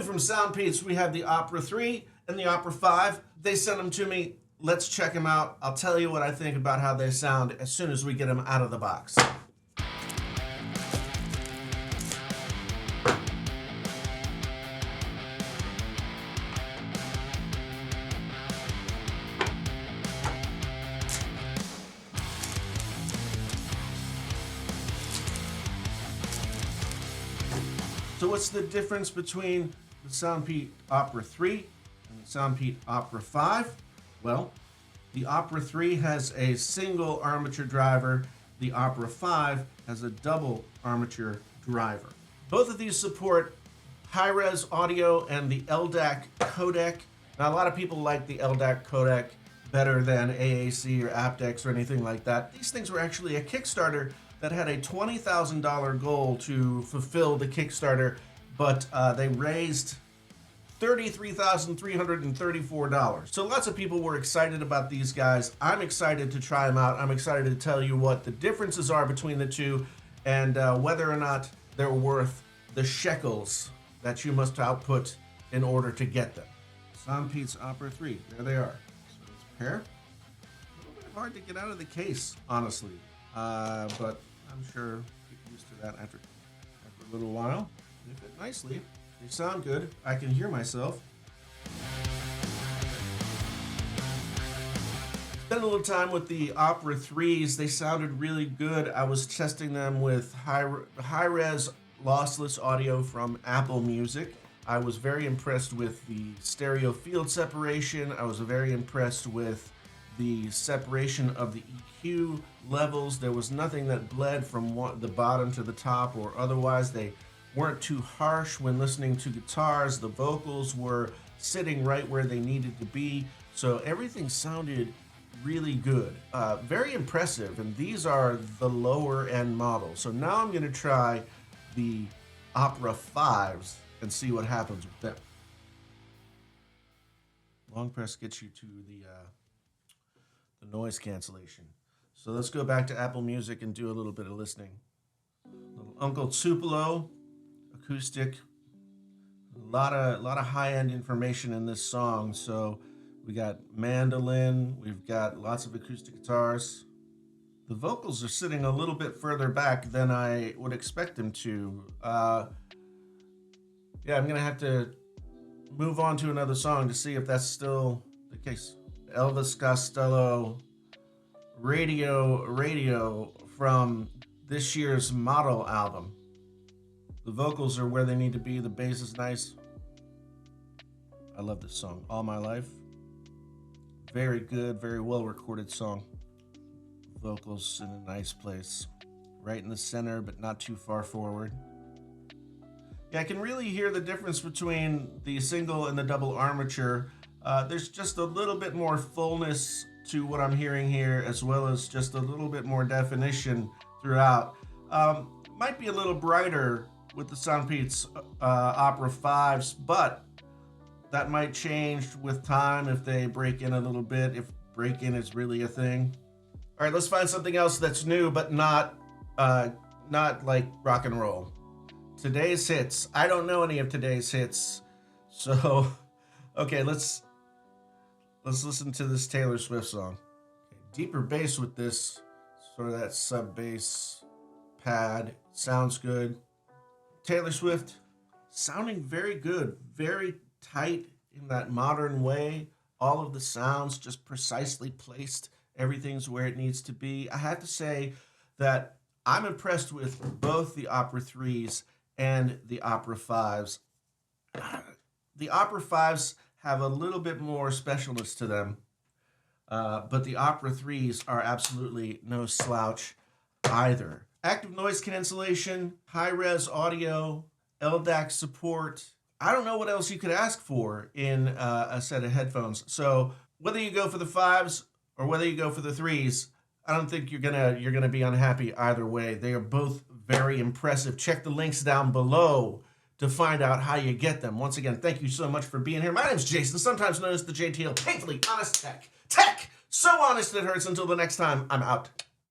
from Soundpeats, we have the Opera03 and the Opera05. They sent them to me. Let's check them out. I'll tell you what I think about how they sound as soon as we get them out of the box. So what's the difference between the Soundpeats Opera03 and the Soundpeats Opera05? Well, the Opera03 has a single armature driver. The Opera05 has a double armature driver. Both of these support high-res audio and the LDAC codec. Now, a lot of people like the LDAC codec better than AAC or aptX or anything like that. These things were actually a Kickstarter that had a $20,000 goal to fulfill the Kickstarter, but they raised $33,334. So lots of people were excited about these guys. I'm excited to try them out. I'm excited to tell you what the differences are between the two and whether or not they're worth the shekels that you must output in order to get them. Soundpeats Opera03, there they are. So it's a pair. A little bit hard to get out of the case, honestly. But I'm sure get used to that after a little while. They fit nicely. They sound good. I can hear myself. Spent a little time with the Opera03s. They sounded really good. I was testing them with high-res lossless audio from Apple Music. I was very impressed with the stereo field separation. I was very impressed with the separation of the EQ levels. There was nothing that bled from the bottom to the top or otherwise. They weren't too harsh when listening to guitars. The vocals were sitting right where they needed to be. So everything sounded really good. Very impressive. And these are the lower end models. So now I'm going to try the Opera05s and see what happens with them. Long press gets you to the noise cancellation. So let's go back to Apple Music and do a little bit of listening. Little Uncle Tupelo acoustic. A lot of high-end information in this song. So we got mandolin, we've got lots of acoustic guitars. The vocals are sitting a little bit further back than I would expect them to. Yeah, I'm gonna have to move on to another song to see if that's still the case. Elvis Costello Radio from this year's Model album. The vocals are where they need to be. The bass is nice. I love this song. All My Life. Very good, very well recorded song. Vocals in a nice place. Right in the center, but not too far forward. Yeah, I can really hear the difference between the single and the double armature. There's just a little bit more fullness to what I'm hearing here, as well as just a little bit more definition throughout. Might be a little brighter with the Soundpeats Opera05s, but that might change with time if they break in a little bit, if break-in is really a thing. All right, let's find something else that's new, but not like rock and roll. Today's hits. I don't know any of today's hits, so okay, let's listen to this Taylor Swift song. Okay, deeper bass with this, sort of that sub bass pad. Sounds good. Taylor Swift sounding very good, very tight in that modern way. All of the sounds just precisely placed. Everything's where it needs to be. I have to say that I'm impressed with both the Opera03s and the Opera05s. The Opera05s have a little bit more specialness to them, but the Opera03s are absolutely no slouch either. Active noise cancellation, high-res audio, LDAC support. I don't know what else you could ask for in a set of headphones. So whether you go for the 5s or whether you go for the 3s, I don't think you're gonna be unhappy either way. They are both very impressive. Check the links down below to find out how you get them. Once again, thank you so much for being here. My name's Jason, sometimes known as the JTL, Painfully Honest Tech. Tech, so honest it hurts. Until the next time, I'm out.